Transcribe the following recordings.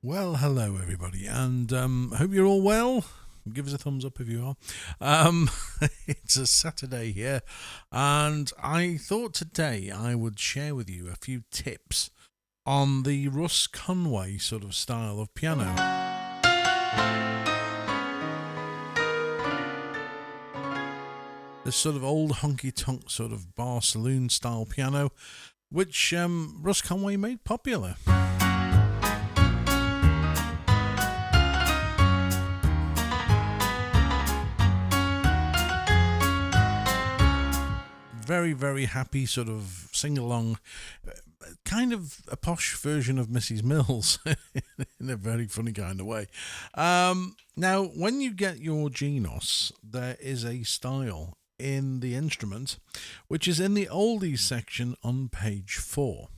Well, hello everybody, and hope you're all well. Give us a thumbs up if you are. It's a Saturday here, and I thought today I would share with you a few tips on the Russ Conway sort of style of piano. This sort of old honky-tonk sort of bar saloon style piano, which Russ Conway made popular. Very, very happy sort of sing-along, kind of a posh version of Mrs. Mills in a very funny kind of way. Now, when you get your Genos, there is a style in the instrument, which is in the oldies section on page 4.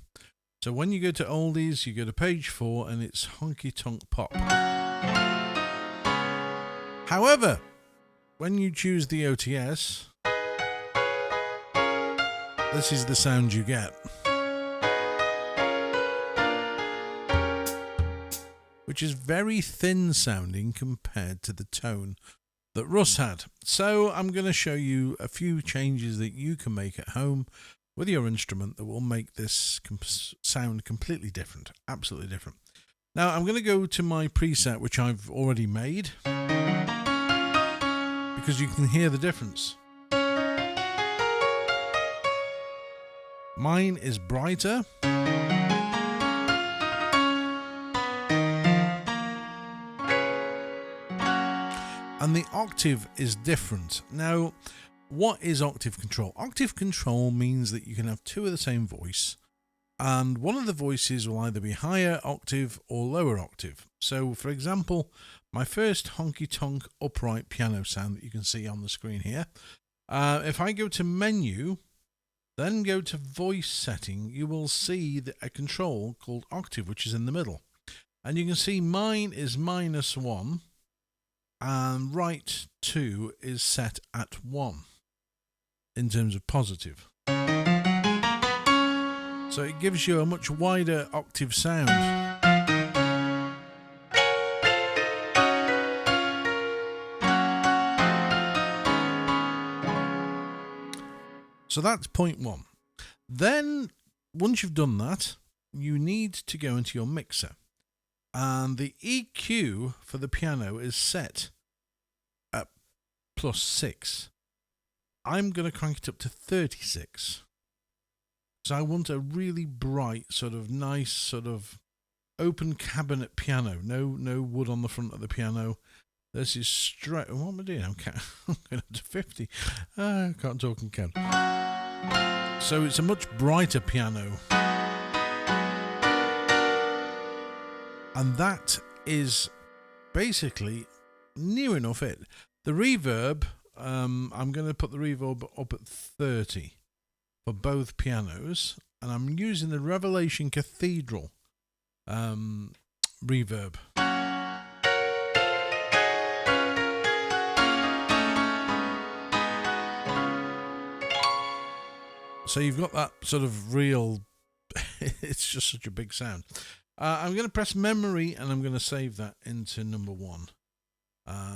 So when you go to oldies, you go to page 4 and it's HonkyTonk Pop. However, when you choose the OTS, this is the sound you get, which is very thin sounding compared to the tone that Russ had. So I'm going to show you a few changes that you can make at home with your instrument that will make this sound completely different, absolutely different. Now I'm going to go to my preset, which I've already made, because you can hear the difference. Mine is brighter, and the octave is different. Now, what is octave control? Octave control means that you can have two of the same voice, and one of the voices will either be higher octave or lower octave. So, for example, my first honky-tonk upright piano sound that you can see on the screen here, if I go to menu, then go to voice setting, you will see a control called octave, which is in the middle. And you can see mine is -1 and right 2 is set at 1 in terms of positive. So it gives you a much wider octave sound. So that's point 1. Then, once you've done that, you need to go into your mixer. And the EQ for the piano is set at +6. I'm going to crank it up to 36. So I want a really bright, sort of nice, sort of open cabinet piano. No wood on the front of the piano. This is straight. What am I doing? I'm going up to 50. I can't talk and count. So it's a much brighter piano. And that is basically near enough it. The reverb, I'm going to put the reverb up at 30 for both pianos. And I'm using the Revelation Cathedral reverb. So you've got that sort of real, it's just such a big sound. I'm going to press memory and I'm going to save that into number 1.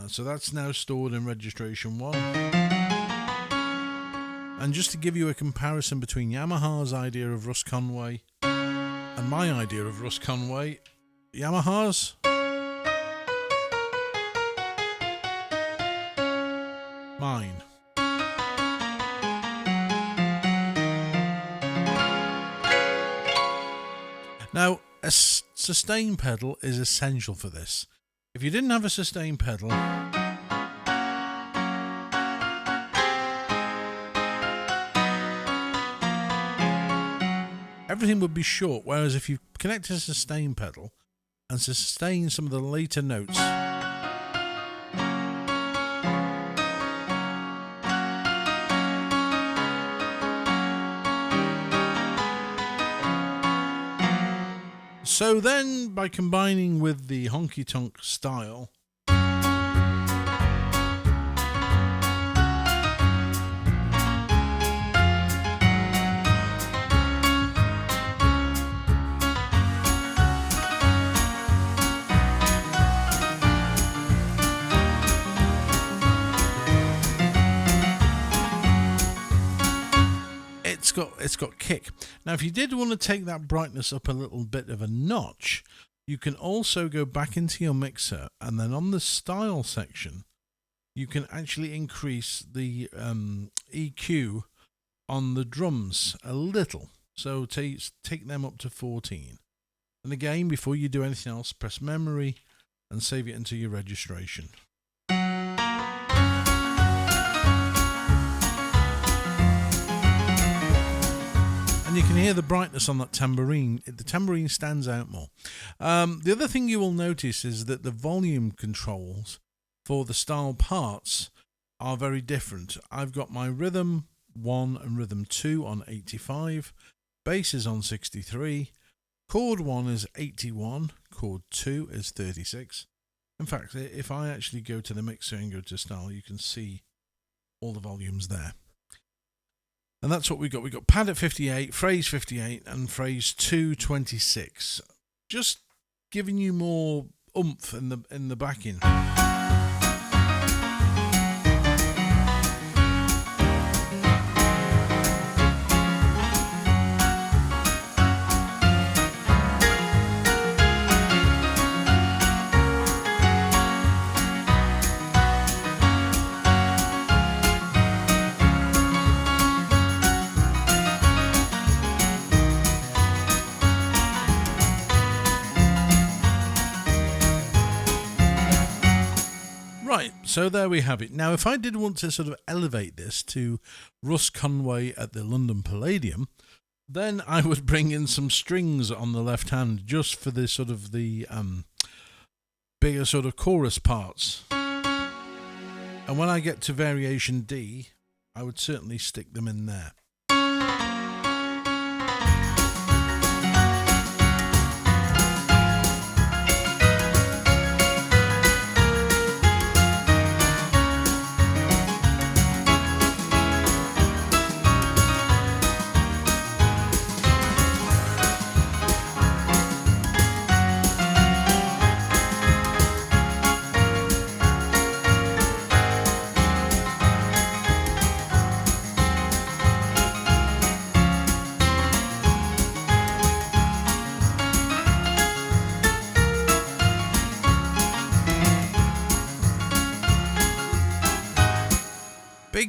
So that's now stored in registration 1. And just to give you a comparison between Yamaha's idea of Russ Conway and my idea of Russ Conway, Yamaha's mine. Now, a sustain pedal is essential for this. If you didn't have a sustain pedal, everything would be short, whereas if you connect a sustain pedal and sustain some of the later notes, so then, by combining with the honky-tonk style, got kick. Now, if you did want to take that brightness up a little bit of a notch, you can also go back into your mixer, and then on the style section, you can actually increase the EQ on the drums a little. So take them up to 14. And again, before you do anything else, press memory and save it into your registration. And you can hear the brightness on that tambourine. The tambourine stands out more. The other thing you will notice is that the volume controls for the style parts are very different. I've got my rhythm 1 and rhythm 2 on 85. Bass is on 63. Chord 1 is 81. Chord 2 is 36. In fact, if I actually go to the mixer and go to style, you can see all the volumes there. And that's what we got. We got pad at 58, phrase 58, and phrase 226. Just giving you more oomph in the backing. Right, so there we have it. Now, if I did want to sort of elevate this to Russ Conway at the London Palladium, then I would bring in some strings on the left hand just for the sort of the bigger sort of chorus parts. And when I get to variation D, I would certainly stick them in there.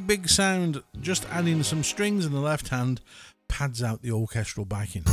Big sound, just adding some strings in the left hand pads out the orchestral backing.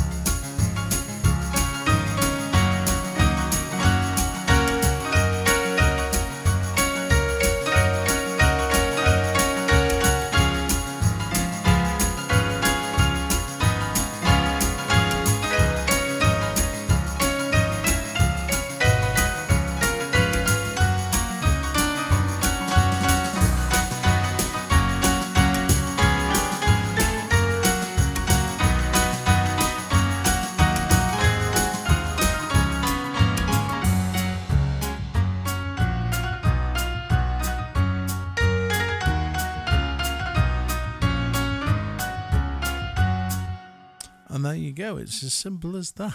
And there you go. It's as simple as that.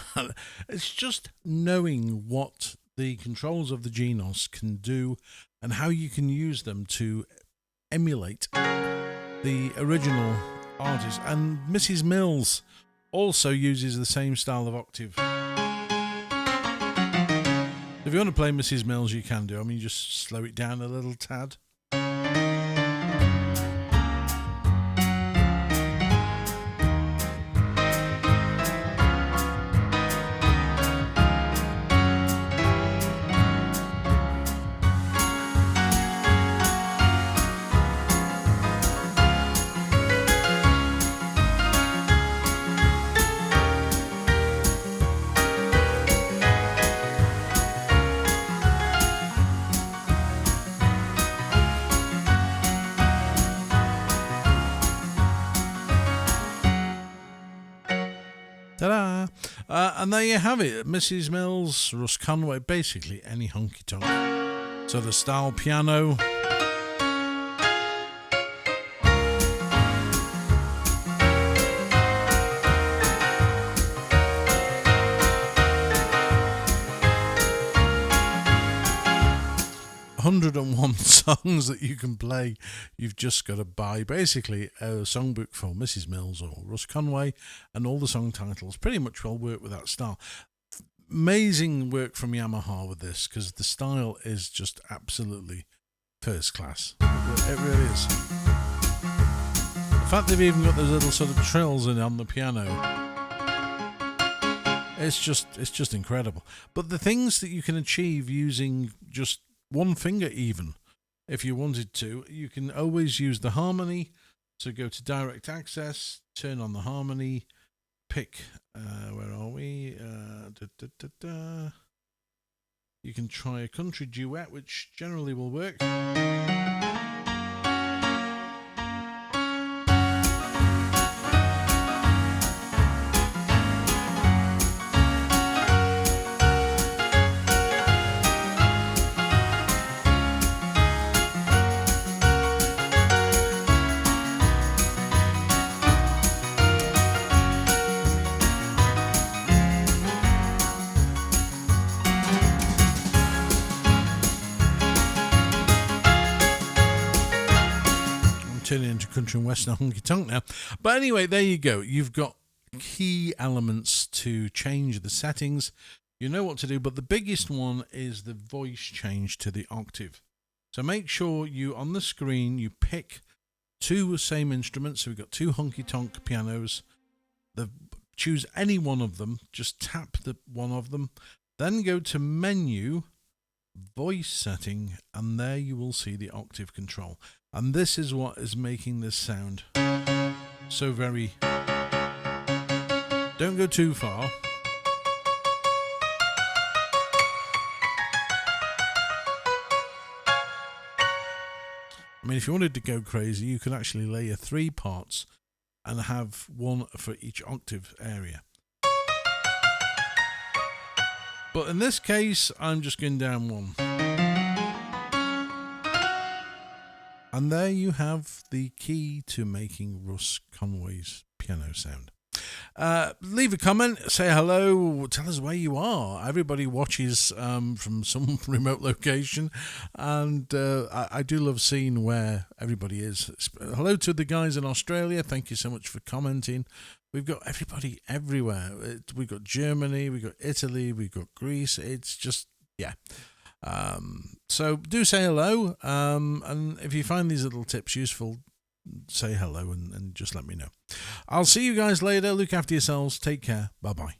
It's just knowing what the controls of the Genos can do and how you can use them to emulate the original artist. And Mrs. Mills also uses the same style of octave. If you want to play Mrs. Mills, you can do. I mean, just slow it down a little tad. Ta-da! And there you have it. Mrs. Mills, Russ Conway, basically any honky-tonk. So the style piano. 101 songs that you can play. You've just got to buy basically a songbook for Mrs. Mills or Russ Conway, and all the song titles pretty much will work with that style. Amazing work from Yamaha with this, because the style is just absolutely first class. It really is. The fact they've even got those little sort of trills in on the piano, it's just incredible. But the things that you can achieve using just one finger, even if you wanted to, you can always use the harmony. So go to direct access, turn on the harmony, pick where are we? You can try a country duet, which generally will work. Turning into country and western honky-tonk now. But anyway, there you go. You've got key elements to change the settings. You know what to do, but the biggest one is the voice change to the octave. So make sure you, on the screen, you pick two same instruments. So we've got two honky-tonk pianos. Choose any one of them. Just tap the one of them. Then go to menu, voice setting, and there you will see the octave control. And this is what is making this sound so very... Don't go too far. I mean, if you wanted to go crazy, you could actually layer 3 parts and have one for each octave area. But in this case, I'm just going down one. And there you have the key to making Russ Conway's piano sound. Leave a comment, say hello, tell us where you are. Everybody watches from some remote location, and I do love seeing where everybody is. Hello to the guys in Australia. Thank you so much for commenting. We've got everybody everywhere. We've got Germany, we've got Italy, we've got Greece. It's just, yeah. So do say hello, and if you find these little tips useful, say hello and just let me know. I'll see you guys later. Look after yourselves. Take care. Bye-bye.